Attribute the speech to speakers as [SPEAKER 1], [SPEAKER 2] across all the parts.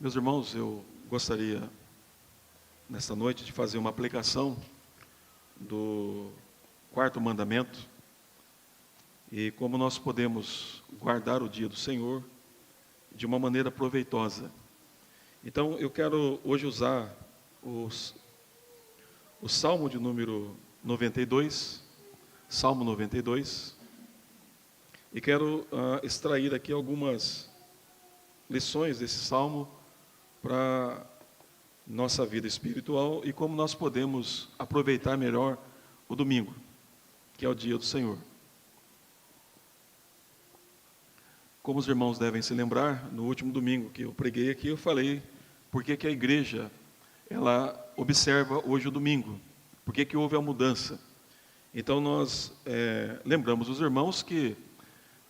[SPEAKER 1] Meus irmãos, eu gostaria, nesta noite, de fazer uma aplicação do quarto mandamento e como nós podemos guardar o dia do Senhor de uma maneira proveitosa. Então, eu quero hoje usar o Salmo de número 92, Salmo 92, e quero extrair aqui algumas lições desse Salmo para nossa vida espiritual e como nós podemos aproveitar melhor o domingo, que é o dia do Senhor. Como os irmãos devem se lembrar, no último domingo que eu preguei aqui, eu falei por que a igreja ela observa hoje o domingo, por que houve a mudança. Então nós lembramos os irmãos que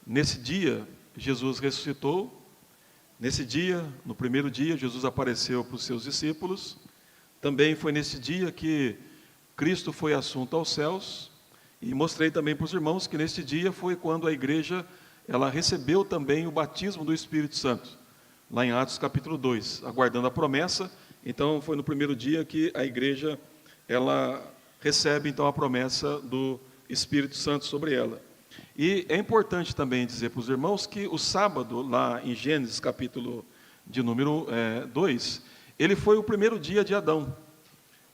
[SPEAKER 1] nesse dia Jesus ressuscitou. Nesse dia, no primeiro dia, Jesus apareceu para os seus discípulos. Também foi nesse dia que Cristo foi assunto aos céus. E mostrei também para os irmãos que nesse dia foi quando a igreja ela recebeu também o batismo do Espírito Santo, lá em Atos capítulo 2, aguardando a promessa. Então foi no primeiro dia que a igreja ela recebe então a promessa do Espírito Santo sobre ela. E é importante também dizer para os irmãos que o sábado, lá em Gênesis capítulo de número 2, ele foi o primeiro dia de Adão.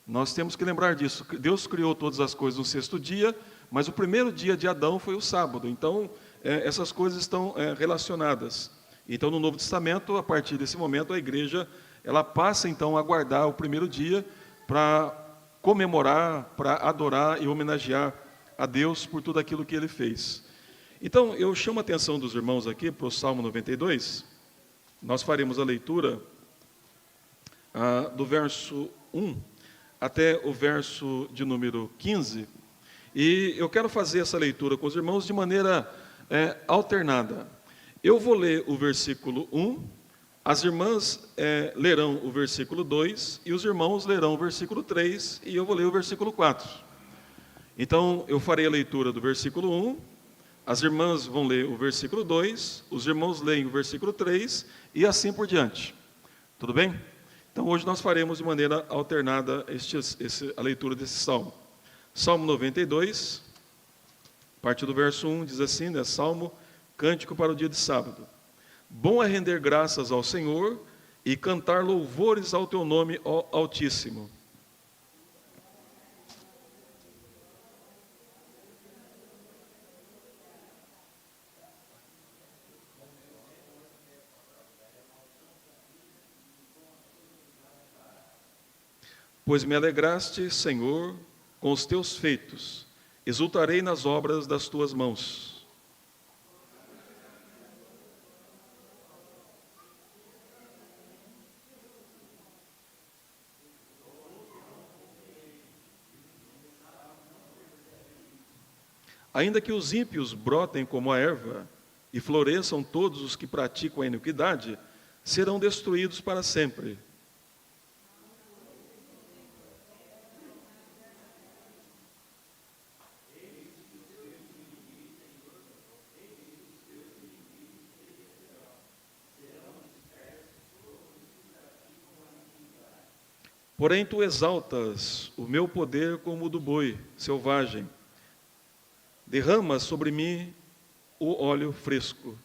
[SPEAKER 1] Nós temos que lembrar disso. Deus criou todas as coisas no sexto dia, mas o primeiro dia de Adão foi o sábado. Então, essas coisas estão relacionadas. Então, no Novo Testamento, a partir desse momento, a igreja ela passa então a guardar o primeiro dia para comemorar, para adorar e homenagear a Deus por tudo aquilo que Ele fez. Então, eu chamo a atenção dos irmãos aqui para o Salmo 92. Nós faremos a leitura do verso 1 até o verso de número 15. E eu quero fazer essa leitura com os irmãos de maneira alternada. Eu vou ler o versículo 1, as irmãs lerão o versículo 2 e os irmãos lerão o versículo 3 e eu vou ler o versículo 4. Então, eu farei a leitura do versículo 1, as irmãs vão ler o versículo 2, os irmãos leem o versículo 3 e assim por diante. Tudo bem? Então, hoje nós faremos de maneira alternada a leitura desse salmo. Salmo 92, parte do verso 1, diz assim, né? Salmo, cântico para o dia de sábado. Bom é render graças ao Senhor e cantar louvores ao teu nome, ó Altíssimo. Pois me alegraste, Senhor, com os teus feitos, exultarei nas obras das tuas mãos. Ainda que os ímpios brotem como a erva e floresçam todos os que praticam a iniquidade, serão destruídos para sempre. Porém, tu exaltas o meu poder como o do boi selvagem. Derramas sobre mim o óleo fresco.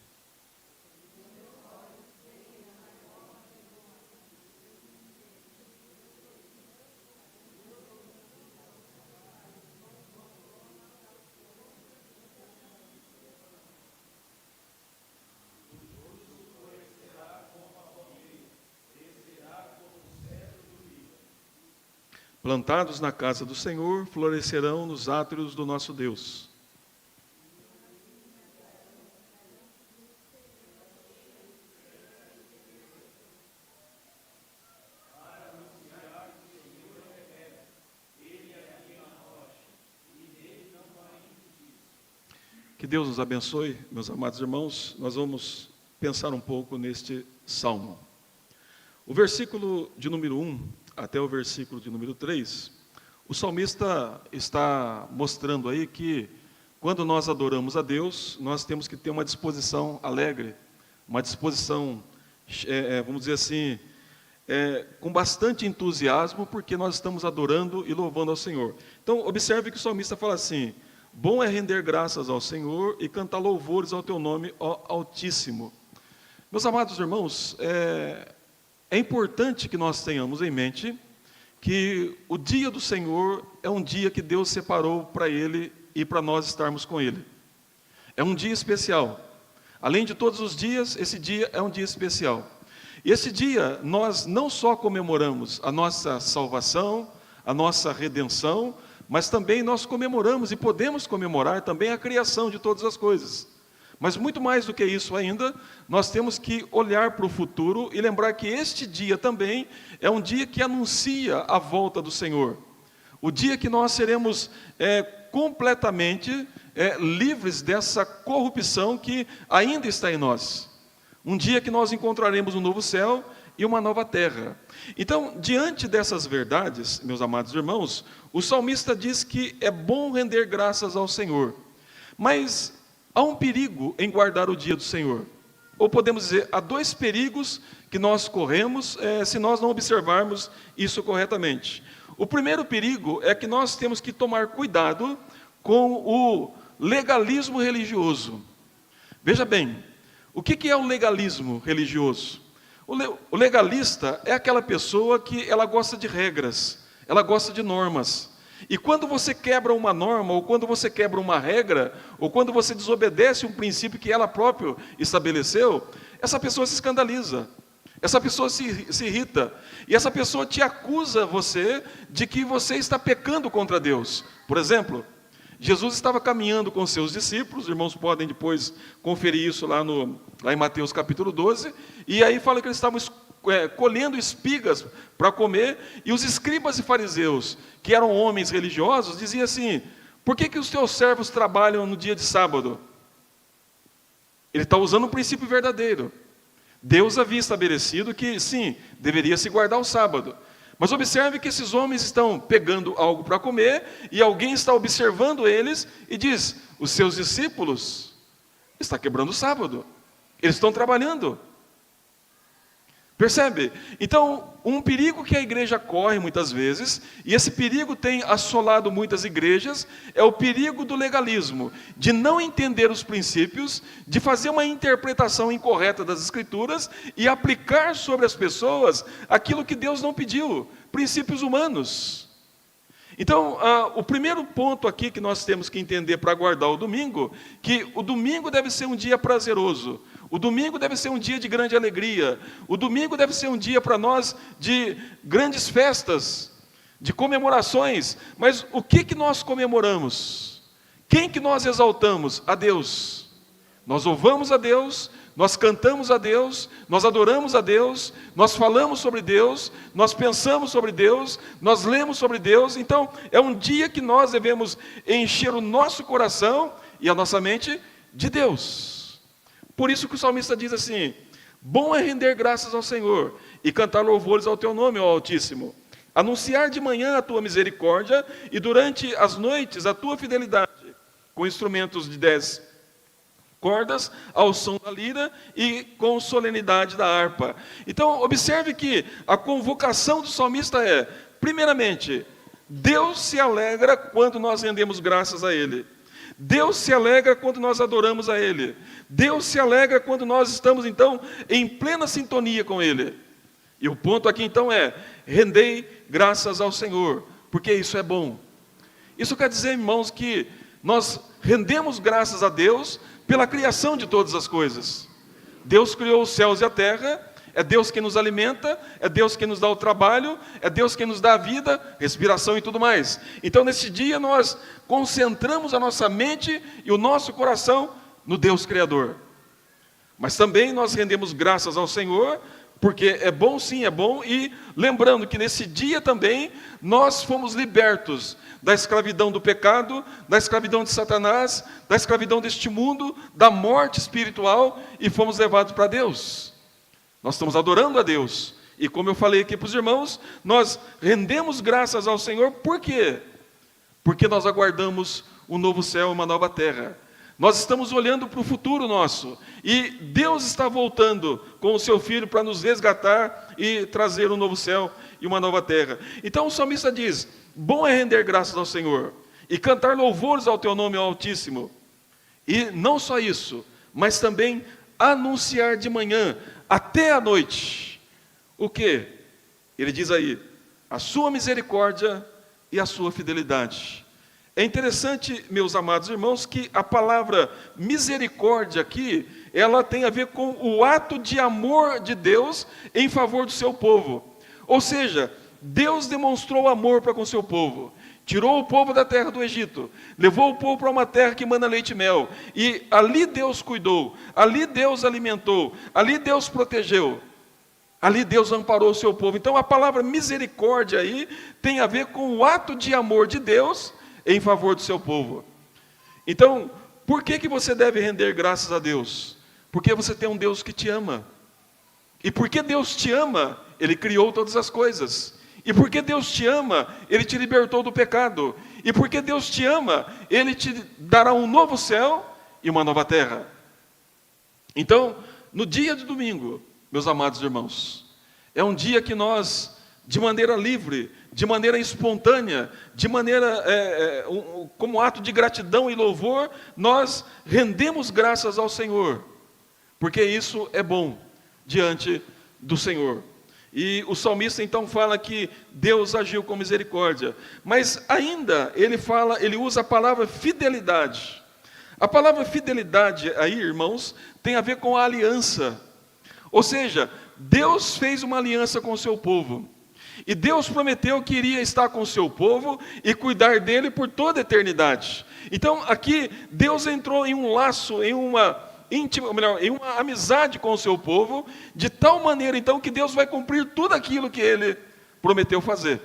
[SPEAKER 1] Plantados na casa do Senhor, florescerão nos átrios do nosso Deus. Que Deus nos abençoe, meus amados irmãos. Nós vamos pensar um pouco neste salmo. O versículo de número 1 até o versículo de número 3, o salmista está mostrando aí que quando nós adoramos a Deus, nós temos que ter uma disposição alegre, uma disposição, vamos dizer assim, com bastante entusiasmo, porque nós estamos adorando e louvando ao Senhor. Então, observe que o salmista fala assim: bom é render graças ao Senhor e cantar louvores ao teu nome, ó Altíssimo. Meus amados irmãos, é importante que nós tenhamos em mente que o dia do Senhor é um dia que Deus separou para Ele e para nós estarmos com Ele. É um dia especial. Além de todos os dias, esse dia é um dia especial. E esse dia nós não só comemoramos a nossa salvação, a nossa redenção, mas também nós comemoramos e podemos comemorar também a criação de todas as coisas. Mas muito mais do que isso ainda, nós temos que olhar para o futuro e lembrar que este dia também é um dia que anuncia a volta do Senhor. O dia que nós seremos completamente livres dessa corrupção que ainda está em nós. Um dia que nós encontraremos um novo céu e uma nova terra. Então, diante dessas verdades, meus amados irmãos, o salmista diz que é bom render graças ao Senhor. Mas há um perigo em guardar o dia do Senhor. Ou podemos dizer, há dois perigos que nós corremos se nós não observarmos isso corretamente. O primeiro perigo é que nós temos que tomar cuidado com o legalismo religioso. Veja bem, o que é o legalismo religioso? O legalista é aquela pessoa que ela gosta de regras, ela gosta de normas. E quando você quebra uma norma, ou quando você quebra uma regra, ou quando você desobedece um princípio que ela própria estabeleceu, essa pessoa se escandaliza, essa pessoa se irrita, e essa pessoa te acusa você de que você está pecando contra Deus. Por exemplo, Jesus estava caminhando com seus discípulos, os irmãos podem depois conferir isso lá em Mateus capítulo 12, e aí fala que eles estavam colhendo espigas para comer, e os escribas e fariseus, que eram homens religiosos, diziam assim: por que os teus servos trabalham no dia de sábado? Ele está usando um princípio verdadeiro. Deus havia estabelecido que, sim, deveria se guardar o sábado. Mas observe que esses homens estão pegando algo para comer, e alguém está observando eles e diz: os seus discípulos estão quebrando o sábado, eles estão trabalhando. Percebe? Então, um perigo que a igreja corre muitas vezes, e esse perigo tem assolado muitas igrejas, é o perigo do legalismo, de não entender os princípios, de fazer uma interpretação incorreta das Escrituras e aplicar sobre as pessoas aquilo que Deus não pediu, princípios humanos. Então, o primeiro ponto aqui que nós temos que entender para guardar o domingo, que o domingo deve ser um dia prazeroso, o domingo deve ser um dia de grande alegria, o domingo deve ser um dia para nós de grandes festas, de comemorações. Mas o que nós comemoramos? Quem que nós exaltamos? A Deus. Nós louvamos a Deus, nós cantamos a Deus, nós adoramos a Deus, nós falamos sobre Deus, nós pensamos sobre Deus, nós lemos sobre Deus. Então, é um dia que nós devemos encher o nosso coração e a nossa mente de Deus. Por isso que o salmista diz assim: bom é render graças ao Senhor e cantar louvores ao teu nome, ó Altíssimo. Anunciar de manhã a tua misericórdia e durante as noites a tua fidelidade, com instrumentos de 10 cordas, ao som da lira e com solenidade da harpa. Então, observe que a convocação do salmista é, primeiramente, Deus se alegra quando nós rendemos graças a Ele. Deus se alegra quando nós adoramos a Ele. Deus se alegra quando nós estamos, então, em plena sintonia com Ele. E o ponto aqui, então, é: rendei graças ao Senhor, porque isso é bom. Isso quer dizer, irmãos, que nós rendemos graças a Deus pela criação de todas as coisas. Deus criou os céus e a terra, é Deus quem nos alimenta, é Deus quem nos dá o trabalho, é Deus quem nos dá a vida, respiração e tudo mais. Então, nesse dia, nós concentramos a nossa mente e o nosso coração no Deus Criador. Mas também nós rendemos graças ao Senhor, porque é bom, sim, é bom, e lembrando que nesse dia também nós fomos libertos da escravidão do pecado, da escravidão de Satanás, da escravidão deste mundo, da morte espiritual, e fomos levados para Deus. Nós estamos adorando a Deus, e como eu falei aqui para os irmãos, nós rendemos graças ao Senhor. Por quê? Porque nós aguardamos um novo céu e uma nova terra. Nós estamos olhando para o futuro nosso. E Deus está voltando com o seu Filho para nos resgatar e trazer um novo céu e uma nova terra. Então o salmista diz: bom é render graças ao Senhor e cantar louvores ao teu nome, Altíssimo. E não só isso, mas também anunciar de manhã até a noite. O quê? Ele diz aí: a sua misericórdia e a sua fidelidade. É interessante, meus amados irmãos, que a palavra misericórdia aqui, ela tem a ver com o ato de amor de Deus em favor do seu povo. Ou seja, Deus demonstrou amor para com o seu povo. Tirou o povo da terra do Egito, levou o povo para uma terra que manda leite e mel, e ali Deus cuidou, ali Deus alimentou, ali Deus protegeu, ali Deus amparou o seu povo. Então a palavra misericórdia aí tem a ver com o ato de amor de Deus em favor do seu povo. Então, por que você deve render graças a Deus? Porque você tem um Deus que te ama. E porque Deus te ama, Ele criou todas as coisas. E porque Deus te ama, Ele te libertou do pecado. E porque Deus te ama, Ele te dará um novo céu e uma nova terra. Então, no dia de domingo, meus amados irmãos, é um dia que nós, de maneira livre, de maneira espontânea, de maneira como ato de gratidão e louvor, nós rendemos graças ao Senhor, porque isso é bom diante do Senhor. E o salmista então fala que Deus agiu com misericórdia, mas ainda ele usa a palavra fidelidade. A palavra fidelidade aí, irmãos, tem a ver com a aliança. Ou seja, Deus fez uma aliança com o seu povo. E Deus prometeu que iria estar com o seu povo e cuidar dele por toda a eternidade. Então aqui Deus entrou em um laço, em uma amizade com o seu povo, de tal maneira então que Deus vai cumprir tudo aquilo que Ele prometeu fazer,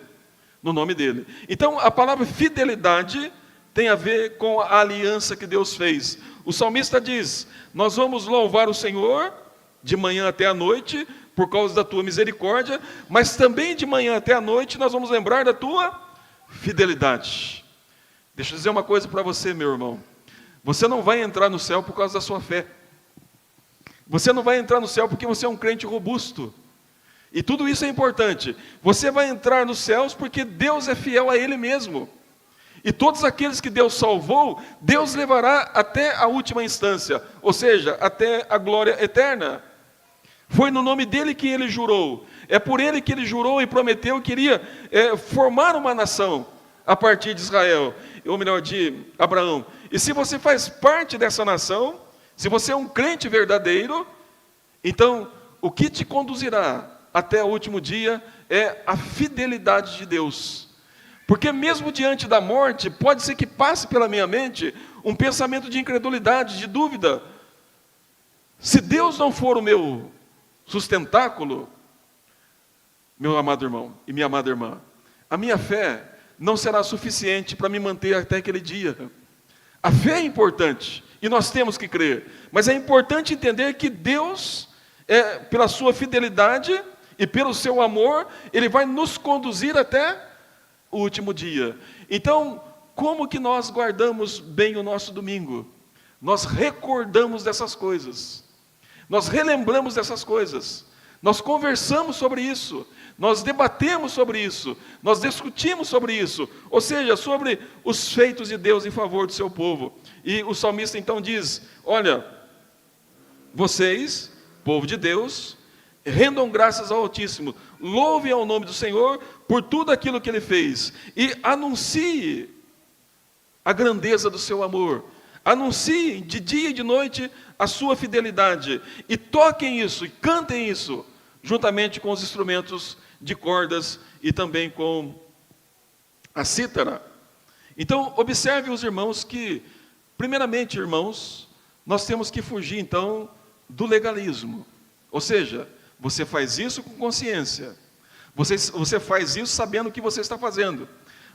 [SPEAKER 1] no nome dEle. Então a palavra fidelidade tem a ver com a aliança que Deus fez. O salmista diz: nós vamos louvar o Senhor de manhã até a noite, por causa da tua misericórdia, mas também de manhã até a noite nós vamos lembrar da tua fidelidade. Deixa eu dizer uma coisa para você, meu irmão. Você não vai entrar no céu por causa da sua fé. Você não vai entrar no céu porque você é um crente robusto. E tudo isso é importante. Você vai entrar nos céus porque Deus é fiel a Ele mesmo. E todos aqueles que Deus salvou, Deus levará até a última instância, ou seja, até a glória eterna. Foi no nome dele que ele jurou. É por ele que ele jurou e prometeu que iria formar uma nação a partir de Israel, ou melhor, de Abraão. E se você faz parte dessa nação, se você é um crente verdadeiro, então o que te conduzirá até o último dia é a fidelidade de Deus. Porque mesmo diante da morte, pode ser que passe pela minha mente um pensamento de incredulidade, de dúvida. Se Deus não for o meu sustentáculo, meu amado irmão e minha amada irmã, a minha fé não será suficiente para me manter até aquele dia. A fé é importante e nós temos que crer, mas é importante entender que Deus, pela sua fidelidade e pelo seu amor, Ele vai nos conduzir até o último dia. Então, como que nós guardamos bem o nosso domingo? Nós recordamos dessas coisas. Nós relembramos dessas coisas, nós conversamos sobre isso, nós debatemos sobre isso, nós discutimos sobre isso, ou seja, sobre os feitos de Deus em favor do seu povo. E o salmista então diz: olha, vocês, povo de Deus, rendam graças ao Altíssimo, louvem ao nome do Senhor por tudo aquilo que Ele fez, e anuncie a grandeza do seu amor. Anuncie de dia e de noite a sua fidelidade, e toquem isso, e cantem isso, juntamente com os instrumentos de cordas e também com a cítara. Então, observe os irmãos que, primeiramente, irmãos, nós temos que fugir então do legalismo. Ou seja, você faz isso com consciência, você faz isso sabendo o que você está fazendo.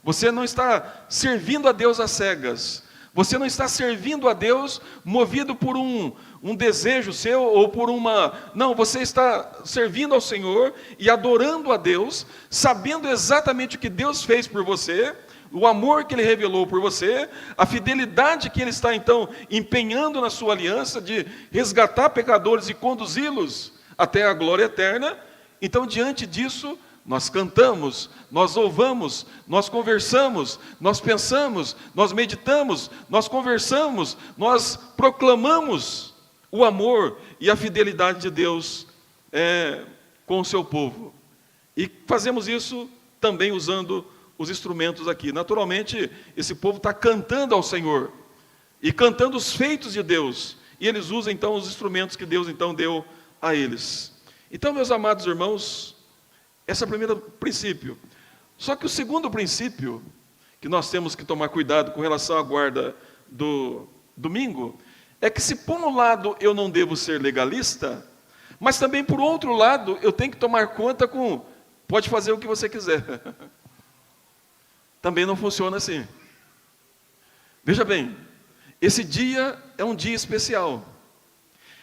[SPEAKER 1] Você não está servindo a Deus às cegas. Você não está servindo a Deus movido por um desejo seu ou por uma... Não, você está servindo ao Senhor e adorando a Deus, sabendo exatamente o que Deus fez por você, o amor que Ele revelou por você, a fidelidade que Ele está, então, empenhando na sua aliança de resgatar pecadores e conduzi-los até a glória eterna. Então, diante disso, nós cantamos, nós louvamos, nós conversamos, nós pensamos, nós meditamos, nós conversamos, nós proclamamos o amor e a fidelidade de Deus com o seu povo. E fazemos isso também usando os instrumentos aqui. Naturalmente, esse povo está cantando ao Senhor e cantando os feitos de Deus. E eles usam então os instrumentos que Deus então deu a eles. Então, meus amados irmãos, esse é o primeiro princípio. Só que o segundo princípio, que nós temos que tomar cuidado com relação à guarda do domingo, é que se por um lado eu não devo ser legalista, mas também por outro lado eu tenho que tomar conta com, pode fazer o que você quiser. Também não funciona assim. Veja bem, esse dia é um dia especial.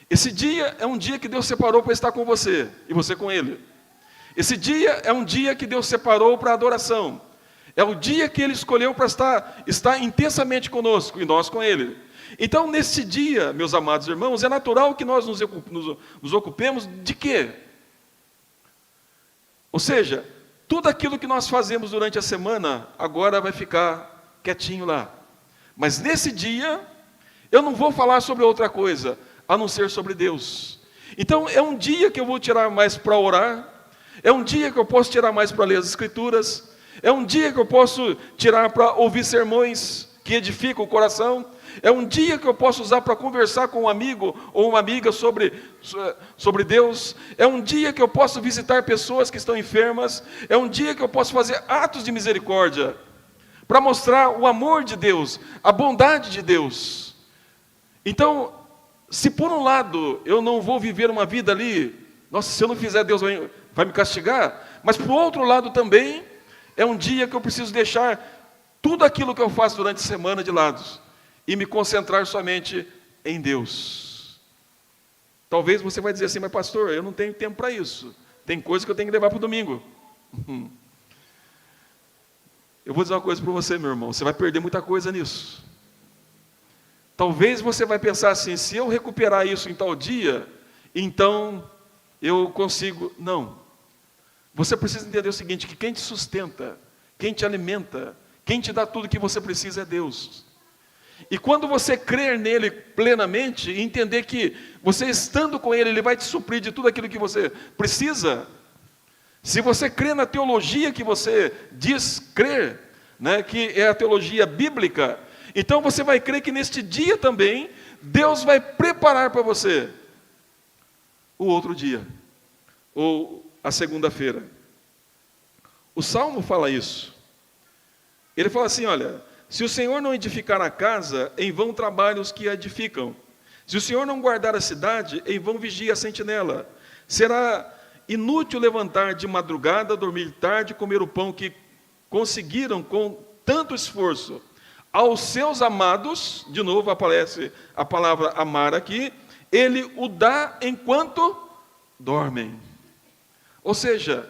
[SPEAKER 1] Esse dia é um dia que Deus separou para estar com você, e você com Ele. Esse dia é um dia que Deus separou para adoração. É o dia que Ele escolheu para estar intensamente conosco, e nós com Ele. Então, nesse dia, meus amados irmãos, é natural que nós nos ocupemos de quê? Ou seja, tudo aquilo que nós fazemos durante a semana, agora vai ficar quietinho lá. Mas nesse dia, eu não vou falar sobre outra coisa, a não ser sobre Deus. Então, é um dia que eu vou tirar mais para orar, é um dia que eu posso tirar mais para ler as Escrituras, é um dia que eu posso tirar para ouvir sermões que edificam o coração, é um dia que eu posso usar para conversar com um amigo ou uma amiga sobre Deus, é um dia que eu posso visitar pessoas que estão enfermas, é um dia que eu posso fazer atos de misericórdia, para mostrar o amor de Deus, a bondade de Deus. Então, se por um lado eu não vou viver uma vida ali, nossa, se eu não fizer, Deus vai me castigar, mas por outro lado também, é um dia que eu preciso deixar tudo aquilo que eu faço durante a semana de lado, e me concentrar somente em Deus. Talvez você vai dizer assim, mas pastor, eu não tenho tempo para isso, tem coisa que eu tenho que levar para o domingo. Eu vou dizer uma coisa para você, meu irmão, você vai perder muita coisa nisso. Talvez você vai pensar assim, se eu recuperar isso em tal dia, então eu consigo. Não. Você precisa entender o seguinte, que quem te sustenta, quem te alimenta, quem te dá tudo que você precisa é Deus. E quando você crer nele plenamente, e entender que você estando com ele, ele vai te suprir de tudo aquilo que você precisa. Se você crê na teologia que você diz crer, né, que é a teologia bíblica, então você vai crer que neste dia também, Deus vai preparar para você o outro dia, ou a segunda-feira. O Salmo fala isso. Ele fala assim, olha, se o Senhor não edificar a casa, em vão trabalham os que a edificam. Se o Senhor não guardar a cidade, em vão vigia a sentinela. Será inútil levantar de madrugada, dormir tarde, comer o pão que conseguiram com tanto esforço. Aos seus amados, de novo aparece a palavra amar aqui, ele o dá enquanto dormem. Ou seja,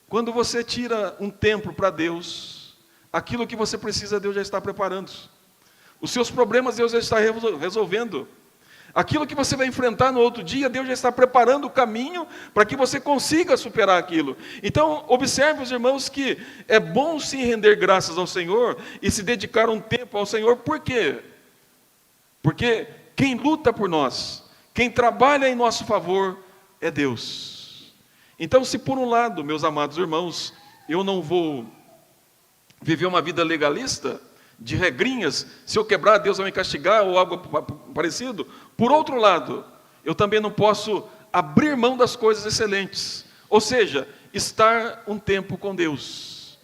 [SPEAKER 1] quando você tira um tempo para Deus, aquilo que você precisa, Deus já está preparando. Os seus problemas, Deus já está resolvendo. Aquilo que você vai enfrentar no outro dia, Deus já está preparando o caminho para que você consiga superar aquilo. Então, observe, os irmãos, que é bom sim render graças ao Senhor e se dedicar um tempo ao Senhor. Por quê? Porque quem luta por nós, quem trabalha em nosso favor, é Deus. Então, se por um lado, meus amados irmãos, eu não vou viver uma vida legalista, de regrinhas, se eu quebrar, Deus vai me castigar, ou algo parecido. Por outro lado, eu também não posso abrir mão das coisas excelentes, ou seja, estar um tempo com Deus.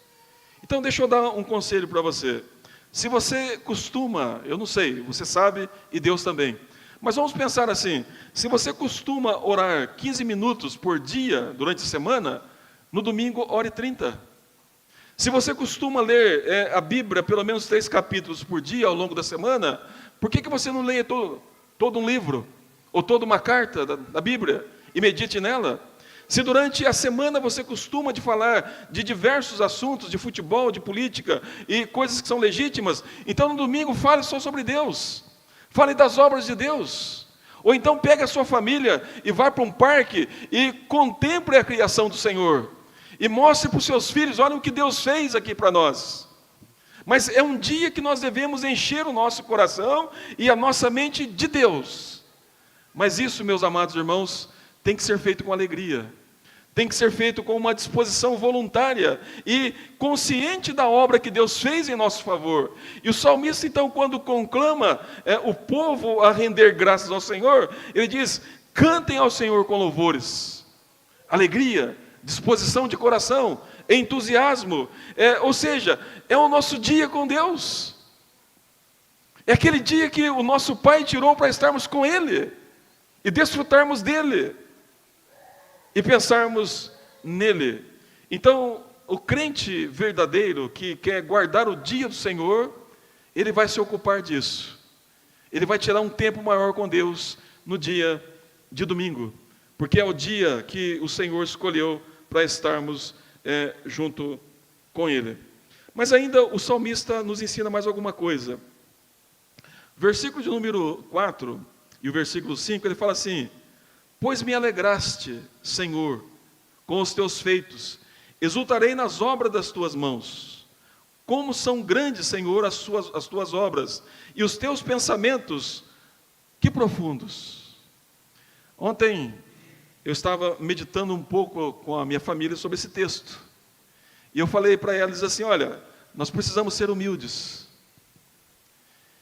[SPEAKER 1] Então, deixa eu dar um conselho para você. Se você costuma, eu não sei, você sabe e Deus também, mas vamos pensar assim, se você costuma orar 15 minutos por dia durante a semana, no domingo ore 30. Se você costuma ler a Bíblia, pelo menos 3 capítulos por dia ao longo da semana, por que você não leia todo um livro, ou toda uma carta da Bíblia, e medite nela? Se durante a semana você costuma de falar de diversos assuntos, de futebol, de política e coisas que são legítimas, então no domingo fale só sobre Deus. Fale das obras de Deus. Ou então pegue a sua família e vá para um parque e contemple a criação do Senhor. E mostre para os seus filhos, olha o que Deus fez aqui para nós. Mas é um dia que nós devemos encher o nosso coração e a nossa mente de Deus. Mas isso, meus amados irmãos, tem que ser feito com alegria. Tem que ser feito com uma disposição voluntária e consciente da obra que Deus fez em nosso favor. E o salmista, então, quando conclama o povo a render graças ao Senhor, ele diz: cantem ao Senhor com louvores. Alegria, disposição de coração, entusiasmo. Ou seja, é o nosso dia com Deus. É aquele dia que o nosso Pai tirou para estarmos com Ele e desfrutarmos dEle. E pensarmos nele. Então, o crente verdadeiro que quer guardar o dia do Senhor, ele vai se ocupar disso. Ele vai tirar um tempo maior com Deus no dia de domingo, porque é o dia que o Senhor escolheu para estarmos junto com Ele. Mas ainda o salmista nos ensina mais alguma coisa. Versículo de número 4 e o versículo 5, ele fala assim: pois me alegraste, Senhor, com os teus feitos, exultarei nas obras das tuas mãos. Como são grandes, Senhor, as tuas obras, e os teus pensamentos, que profundos. Ontem eu estava meditando um pouco com a minha família sobre esse texto, e eu falei para eles assim: olha, nós precisamos ser humildes,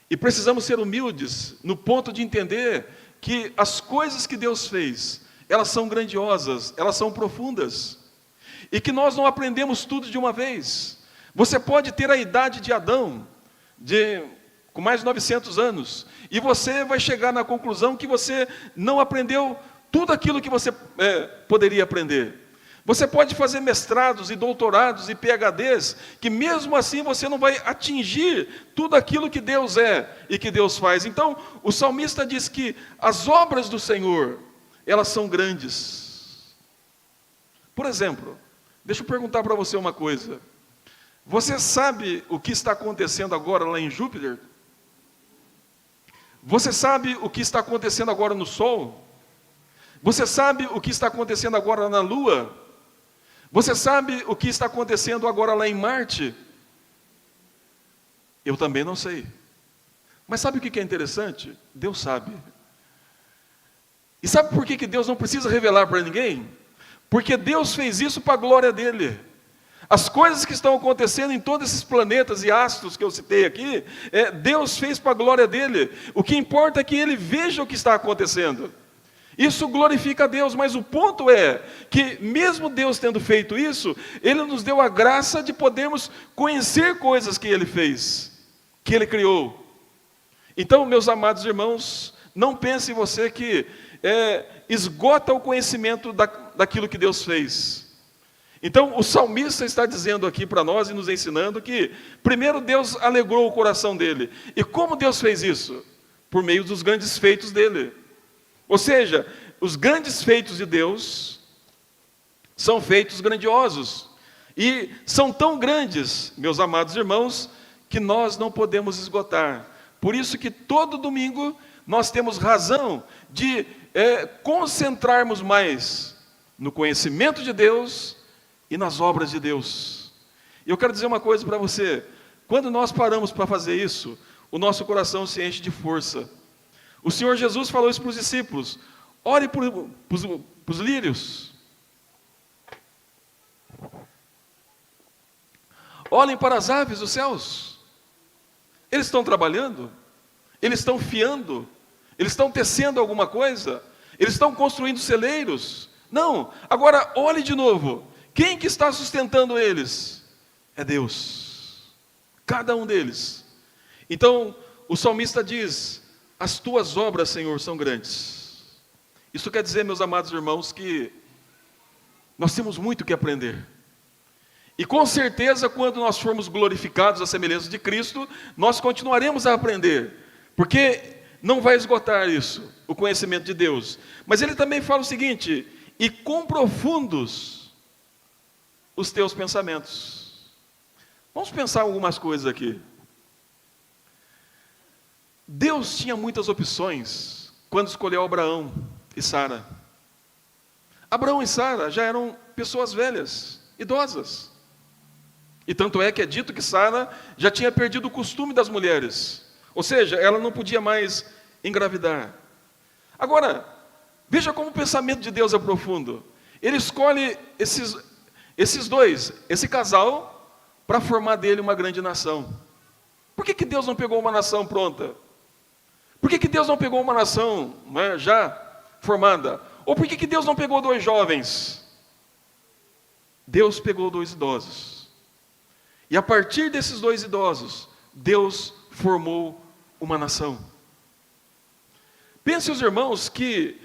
[SPEAKER 1] e precisamos ser humildes no ponto de entender que as coisas que Deus fez, elas são grandiosas, elas são profundas, e que nós não aprendemos tudo de uma vez. Você pode ter a idade de Adão, com mais de 900 anos, e você vai chegar na conclusão que você não aprendeu tudo aquilo que você poderia aprender. Você pode fazer mestrados e doutorados e PhDs, que mesmo assim você não vai atingir tudo aquilo que Deus é e que Deus faz. Então, o salmista diz que as obras do Senhor, elas são grandes. Por exemplo, deixa eu perguntar para você uma coisa. Você sabe o que está acontecendo agora lá em Júpiter? Você sabe o que está acontecendo agora no Sol? Você sabe o que está acontecendo agora na Lua? Você sabe o que está acontecendo agora lá em Marte? Eu também não sei. Mas sabe o que é interessante? Deus sabe. E sabe por que Deus não precisa revelar para ninguém? Porque Deus fez isso para a glória dEle. As coisas que estão acontecendo em todos esses planetas e astros que eu citei aqui, Deus fez para a glória dEle. O que importa é que Ele veja o que está acontecendo. Isso glorifica a Deus, mas o ponto é que mesmo Deus tendo feito isso, Ele nos deu a graça de podermos conhecer coisas que Ele fez, que Ele criou. Então, meus amados irmãos, não pense você que esgota o conhecimento daquilo que Deus fez. Então, o salmista está dizendo aqui para nós e nos ensinando que, primeiro, Deus alegrou o coração dele. E como Deus fez isso? Por meio dos grandes feitos dele. Ou seja, os grandes feitos de Deus são feitos grandiosos. E são tão grandes, meus amados irmãos, que nós não podemos esgotar. Por isso que todo domingo nós temos razão de concentrarmos mais no conhecimento de Deus e nas obras de Deus. E eu quero dizer uma coisa para você: quando nós paramos para fazer isso, o nosso coração se enche de força. O Senhor Jesus falou isso para os discípulos: ore para os lírios, olhem para as aves dos céus. Eles estão trabalhando, eles estão fiando, eles estão tecendo alguma coisa, eles estão construindo celeiros. Não, agora olhe de novo. Quem que está sustentando eles? É Deus, cada um deles. Então, o salmista diz: as tuas obras, Senhor, são grandes. Isso quer dizer, meus amados irmãos, que nós temos muito que aprender. E com certeza, quando nós formos glorificados à semelhança de Cristo, nós continuaremos a aprender, porque não vai esgotar isso, o conhecimento de Deus. Mas ele também fala o seguinte: e quão profundos os teus pensamentos. Vamos pensar algumas coisas aqui. Deus tinha muitas opções quando escolheu Abraão e Sara. Abraão e Sara já eram pessoas velhas, idosas. E tanto é que é dito que Sara já tinha perdido o costume das mulheres. Ou seja, ela não podia mais engravidar. Agora, veja como o pensamento de Deus é profundo. Ele escolhe esses dois, esse casal, para formar dele uma grande nação. Por que Deus não pegou uma nação pronta? Por que Deus não pegou uma nação, né, já formada? Ou por que Deus não pegou dois jovens? Deus pegou dois idosos. E a partir desses dois idosos, Deus formou uma nação. Pense os irmãos que,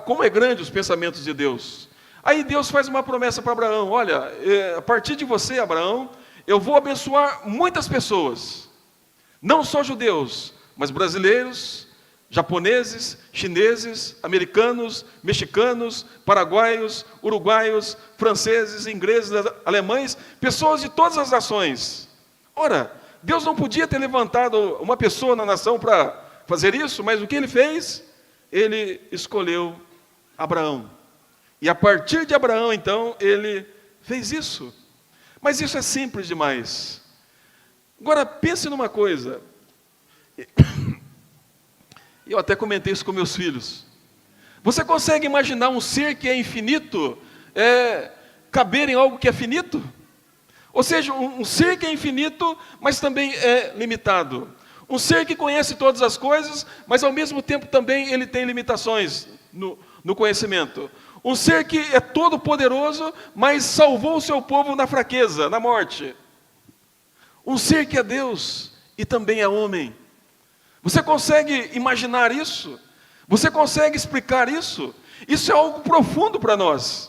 [SPEAKER 1] como é grande os pensamentos de Deus. Aí Deus faz uma promessa para Abraão: olha, a partir de você, Abraão, eu vou abençoar muitas pessoas. Não só judeus, mas brasileiros, japoneses, chineses, americanos, mexicanos, paraguaios, uruguaios, franceses, ingleses, alemães, pessoas de todas as nações. Ora, Deus não podia ter levantado uma pessoa na nação para fazer isso, mas o que ele fez? Ele escolheu Abraão. E a partir de Abraão, então, ele fez isso. Mas isso é simples demais. Agora, pense numa coisa. Eu até comentei isso com meus filhos. Você consegue imaginar um ser que é infinito caber em algo que é finito? Ou seja, um ser que é infinito, mas também é limitado. Um ser que conhece todas as coisas, mas ao mesmo tempo também ele tem limitações no conhecimento. Um ser que é todo poderoso, mas salvou o seu povo na fraqueza, na morte. Um ser que é Deus e também é homem. Você consegue imaginar isso? Você consegue explicar isso? Isso é algo profundo para nós.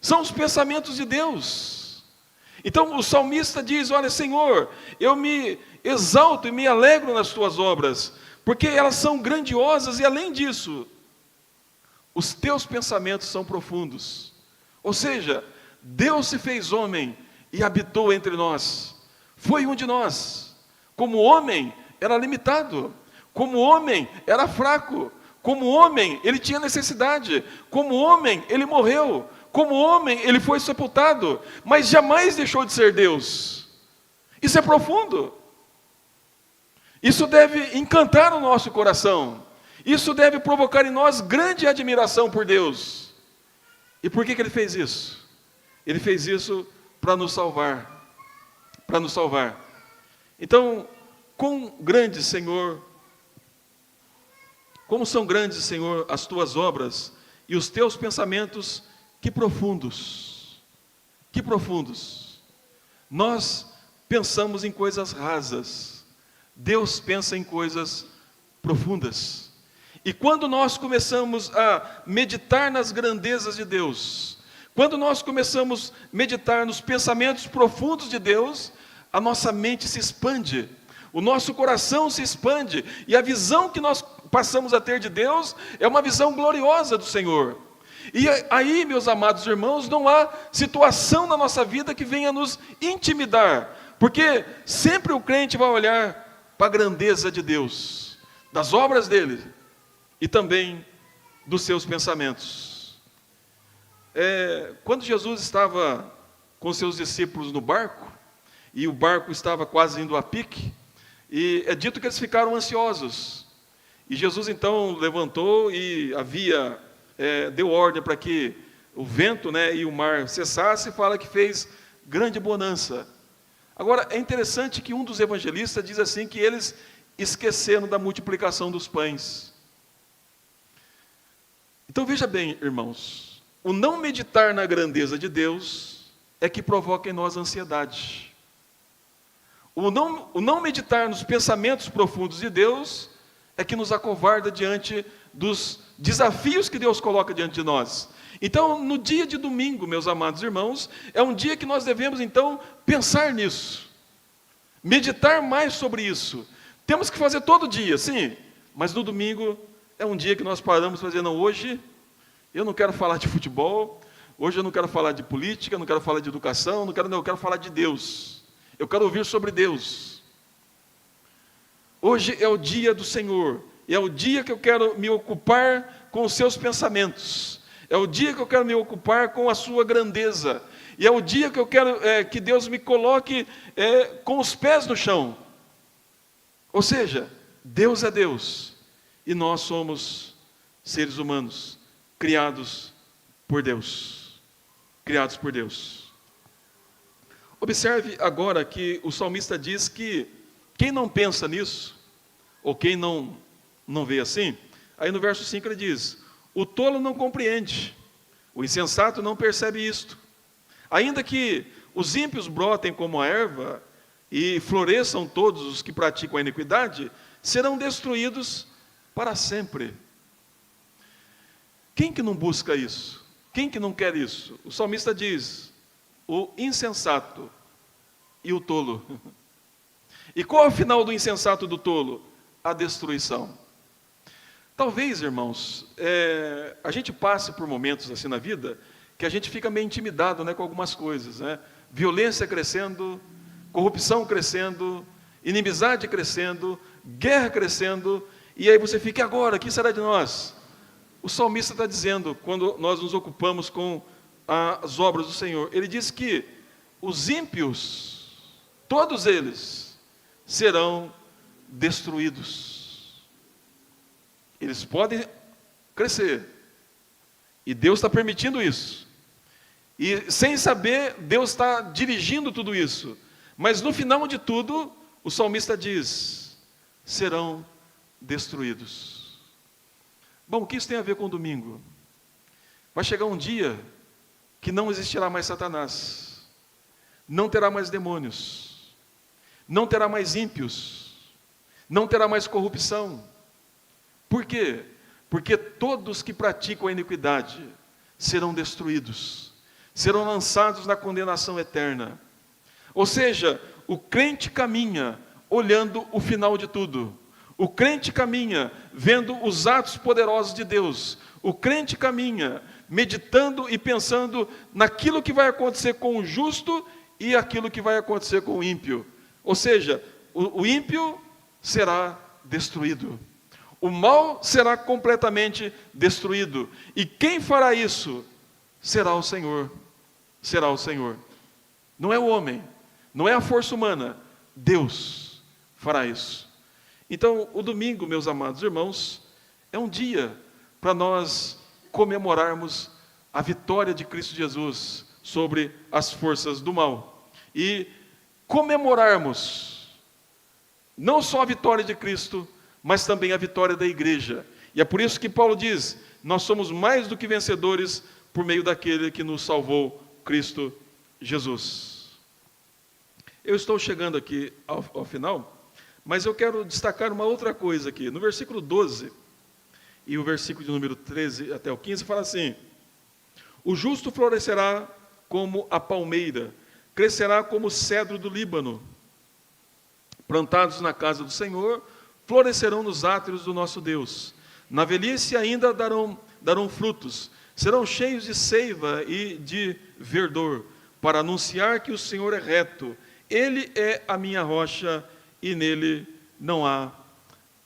[SPEAKER 1] São os pensamentos de Deus. Então o salmista diz: olha, Senhor, eu me exalto e me alegro nas tuas obras, porque elas são grandiosas e além disso, os teus pensamentos são profundos. Ou seja, Deus se fez homem e habitou entre nós. Foi um de nós. Como homem, era limitado. Como homem, era fraco. Como homem, ele tinha necessidade. Como homem, ele morreu. Como homem, ele foi sepultado. Mas jamais deixou de ser Deus. Isso é profundo. Isso deve encantar o nosso coração. Isso deve provocar em nós grande admiração por Deus. E por que ele fez isso? Ele fez isso para nos salvar. Para nos salvar. Então, quão grande, Senhor, como são grandes, Senhor, as tuas obras e os teus pensamentos, que profundos. Que profundos. Nós pensamos em coisas rasas. Deus pensa em coisas profundas. E quando nós começamos a meditar nas grandezas de Deus, quando nós começamos a meditar nos pensamentos profundos de Deus, a nossa mente se expande, o nosso coração se expande, e a visão que nós passamos a ter de Deus é uma visão gloriosa do Senhor. E aí, meus amados irmãos, não há situação na nossa vida que venha nos intimidar, porque sempre o crente vai olhar para a grandeza de Deus, das obras dele, e também dos seus pensamentos. Quando Jesus estava com seus discípulos no barco, e o barco estava quase indo a pique, e é dito que eles ficaram ansiosos. E Jesus então levantou e deu ordem para que o vento, e o mar cessasse, e fala que fez grande bonança. Agora, é interessante que um dos evangelistas diz assim, que eles esqueceram da multiplicação dos pães. Então veja bem, irmãos, o não meditar na grandeza de Deus é que provoca em nós ansiedade. O não meditar nos pensamentos profundos de Deus é que nos acovarda diante dos desafios que Deus coloca diante de nós. Então, no dia de domingo, meus amados irmãos, é um dia que nós devemos, então, pensar nisso. Meditar mais sobre isso. Temos que fazer todo dia, sim, mas no domingo é um dia que nós paramos para dizer, não, hoje Eu não quero falar de futebol, hoje eu não quero falar de política, não quero falar de educação, eu quero falar de Deus. Eu quero ouvir sobre Deus. Hoje é o dia do Senhor, e é o dia que eu quero me ocupar com os seus pensamentos, é o dia que eu quero me ocupar com a sua grandeza, e é o dia que eu quero que Deus me coloque com os pés no chão. Ou seja, Deus é Deus, e nós somos seres humanos, criados por Deus. Criados por Deus. Observe agora que o salmista diz que quem não pensa nisso, ou quem não vê assim, aí no verso 5 ele diz: o tolo não compreende, o insensato não percebe isto. Ainda que os ímpios brotem como a erva, e floresçam todos os que praticam a iniquidade, serão destruídos para sempre. Quem que não busca isso? Quem que não quer isso? O salmista diz: o insensato e o tolo. E qual é o final do insensato e do tolo? A destruição. Talvez, irmãos, a gente passe por momentos assim na vida, que a gente fica meio intimidado, né, com algumas coisas, né? Violência crescendo, corrupção crescendo, inimizade crescendo, guerra crescendo, e aí você fica: e agora, o que será de nós? O salmista está dizendo, quando nós nos ocupamos com as obras do Senhor, ele diz que os ímpios, todos eles, serão destruídos. Eles podem crescer, e Deus está permitindo isso, e sem saber, Deus está dirigindo tudo isso, mas no final de tudo, o salmista diz: serão destruídos. Bom, o que isso tem a ver com o domingo? Vai chegar um dia que não existirá mais Satanás, não terá mais demônios, não terá mais ímpios, não terá mais corrupção. Por quê? Porque todos que praticam a iniquidade serão destruídos, serão lançados na condenação eterna. Ou seja, o crente caminha olhando o final de tudo. O crente caminha vendo os atos poderosos de Deus. O crente caminha meditando e pensando naquilo que vai acontecer com o justo e aquilo que vai acontecer com o ímpio. Ou seja, o ímpio será destruído. O mal será completamente destruído. E quem fará isso? Será o Senhor. Será o Senhor. Não é o homem, não é a força humana. Deus fará isso. Então, o domingo, meus amados irmãos, é um dia para nós comemorarmos a vitória de Cristo Jesus sobre as forças do mal. E comemorarmos não só a vitória de Cristo, mas também a vitória da igreja. E é por isso que Paulo diz: nós somos mais do que vencedores por meio daquele que nos salvou, Cristo Jesus. Eu estou chegando aqui ao final, mas eu quero destacar uma outra coisa aqui. No versículo 12, e o versículo de número 13 até o 15, fala assim: o justo florescerá como a palmeira, crescerá como o cedro do Líbano. Plantados na casa do Senhor, florescerão nos átrios do nosso Deus. Na velhice ainda darão frutos, serão cheios de seiva e de verdor, para anunciar que o Senhor é reto. Ele é a minha rocha, e nele não há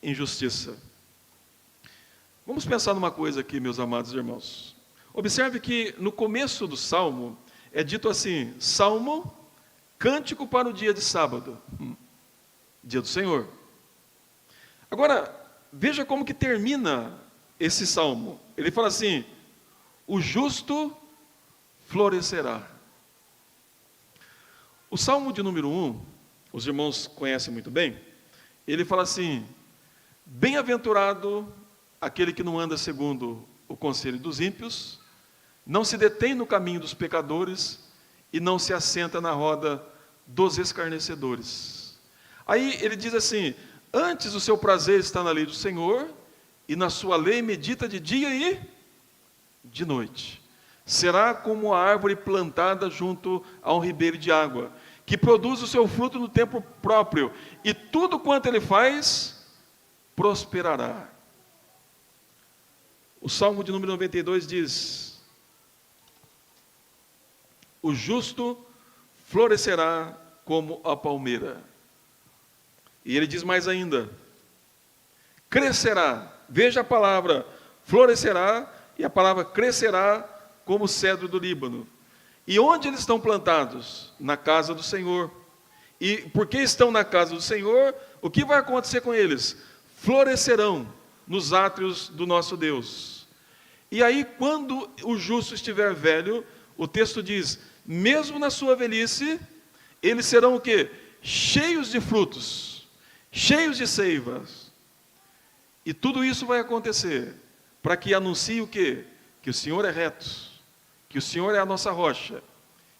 [SPEAKER 1] injustiça. Vamos pensar numa coisa aqui, meus amados irmãos. Observe que no começo do Salmo é dito assim: Salmo, cântico para o dia de sábado, dia do Senhor. Agora, veja como que termina esse Salmo. Ele fala assim: o justo florescerá. O Salmo de número 1, os irmãos conhecem muito bem, ele fala assim: bem-aventurado aquele que não anda segundo o conselho dos ímpios, não se detém no caminho dos pecadores e não se assenta na roda dos escarnecedores. Aí ele diz assim: antes o seu prazer está na lei do Senhor, e na sua lei medita de dia e de noite. Será como a árvore plantada junto a um ribeiro de água, que produz o seu fruto no tempo próprio, e tudo quanto ele faz, prosperará. O Salmo de número 92 diz: o justo florescerá como a palmeira. E ele diz mais ainda: crescerá, veja a palavra florescerá e a palavra crescerá como o cedro do Líbano. E onde eles estão plantados? Na casa do Senhor. E porque estão na casa do Senhor, o que vai acontecer com eles? Florescerão nos átrios do nosso Deus. E aí, quando o justo estiver velho, o texto diz, mesmo na sua velhice, eles serão o quê? Cheios de frutos, cheios de seivas. E tudo isso vai acontecer para que anuncie o quê? Que o Senhor é reto, que o Senhor é a nossa rocha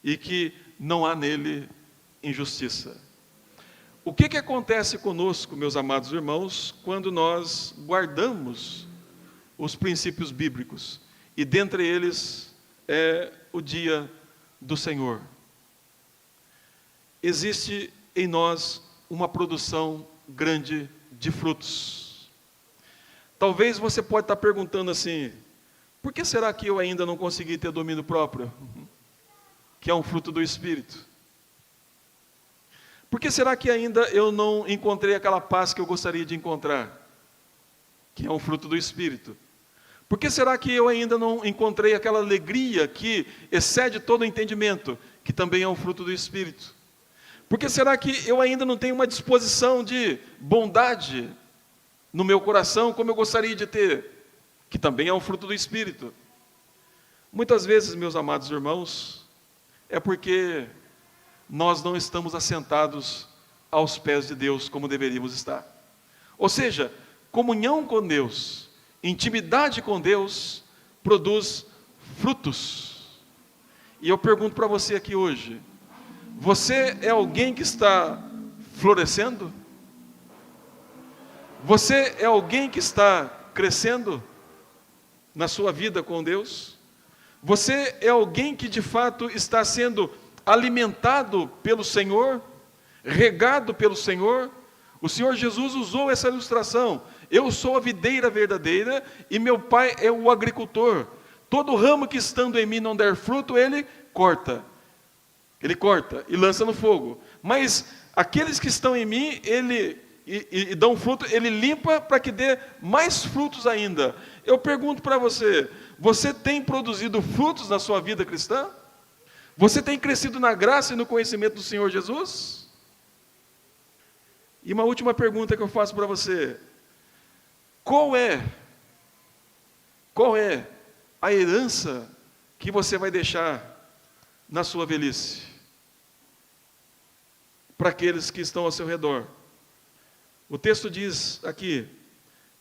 [SPEAKER 1] e que não há nele injustiça. O que acontece conosco, meus amados irmãos, quando nós guardamos os princípios bíblicos, e dentre eles é o dia do Senhor? Existe em nós uma produção grande de frutos. Talvez você pode estar perguntando assim, por que será que eu ainda não consegui ter domínio próprio? Que é um fruto do Espírito. Por que será que ainda eu não encontrei aquela paz que eu gostaria de encontrar? Que é um fruto do Espírito. Por que será que eu ainda não encontrei aquela alegria que excede todo o entendimento? Que também é um fruto do Espírito. Por que será que eu ainda não tenho uma disposição de bondade no meu coração como eu gostaria de ter? Que também é um fruto do Espírito. Muitas vezes, meus amados irmãos, é porque nós não estamos assentados aos pés de Deus como deveríamos estar. Ou seja, comunhão com Deus, intimidade com Deus, produz frutos. E eu pergunto para você aqui hoje, você é alguém que está florescendo? Você é alguém que está crescendo na sua vida com Deus? Você é alguém que de fato está sendo alimentado pelo Senhor, regado pelo Senhor? O Senhor Jesus usou essa ilustração. Eu sou a videira verdadeira e meu Pai é o agricultor. Todo ramo que estando em mim não der fruto, Ele corta. Ele corta e lança no fogo. Mas aqueles que estão em mim, e dão fruto, Ele limpa para que dê mais frutos ainda. Eu pergunto para você, você tem produzido frutos na sua vida cristã? Você tem crescido na graça e no conhecimento do Senhor Jesus? E uma última pergunta que eu faço para você. Qual é a herança que você vai deixar na sua velhice? Para aqueles que estão ao seu redor. O texto diz aqui,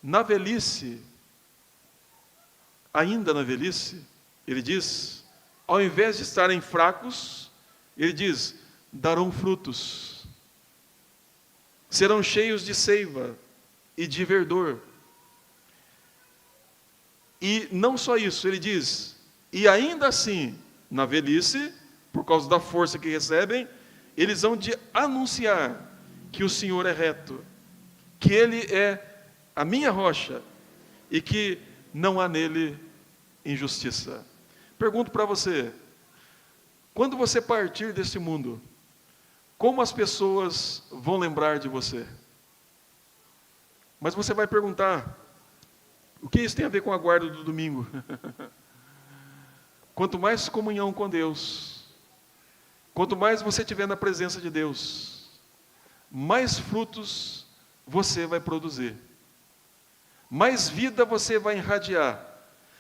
[SPEAKER 1] na velhice, ainda na velhice, ele diz, ao invés de estarem fracos, ele diz, darão frutos. Serão cheios de seiva e de verdor. E não só isso, ele diz, e ainda assim, na velhice, por causa da força que recebem, eles vão de anunciar que o Senhor é reto, que Ele é a minha rocha e que não há nele injustiça. Pergunto para você, quando você partir deste mundo, como as pessoas vão lembrar de você? Mas você vai perguntar, o que isso tem a ver com a guarda do domingo? Quanto mais comunhão com Deus, quanto mais você estiver na presença de Deus, mais frutos você vai produzir, mais vida você vai irradiar,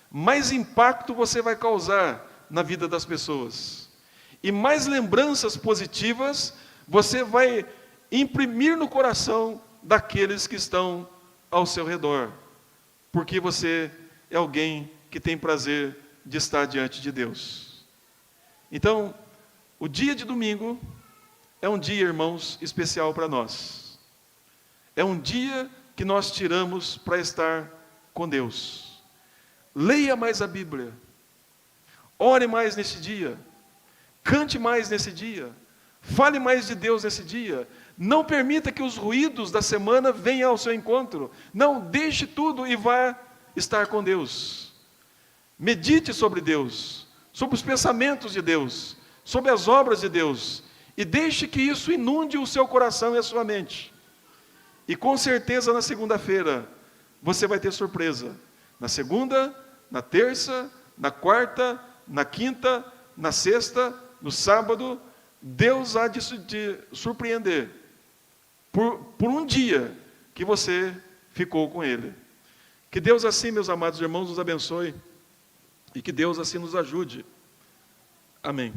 [SPEAKER 1] mais impacto você vai causar na vida das pessoas, e mais lembranças positivas você vai imprimir no coração daqueles que estão ao seu redor, porque você é alguém que tem prazer de estar diante de Deus. Então, o dia de domingo é um dia, irmãos, especial para nós. É um dia que nós tiramos para estar com Deus. Leia mais a Bíblia. Ore mais nesse dia. Cante mais nesse dia. Fale mais de Deus nesse dia. Não permita que os ruídos da semana venham ao seu encontro. Não, deixe tudo e vá estar com Deus. Medite sobre Deus, sobre os pensamentos de Deus, sobre as obras de Deus, e deixe que isso inunde o seu coração e a sua mente. E com certeza na segunda-feira você vai ter surpresa. Na segunda, na terça, na quarta, na quinta, na sexta, no sábado, Deus há de te surpreender por um dia que você ficou com Ele. Que Deus assim, meus amados irmãos, nos abençoe e que Deus assim nos ajude. Amém.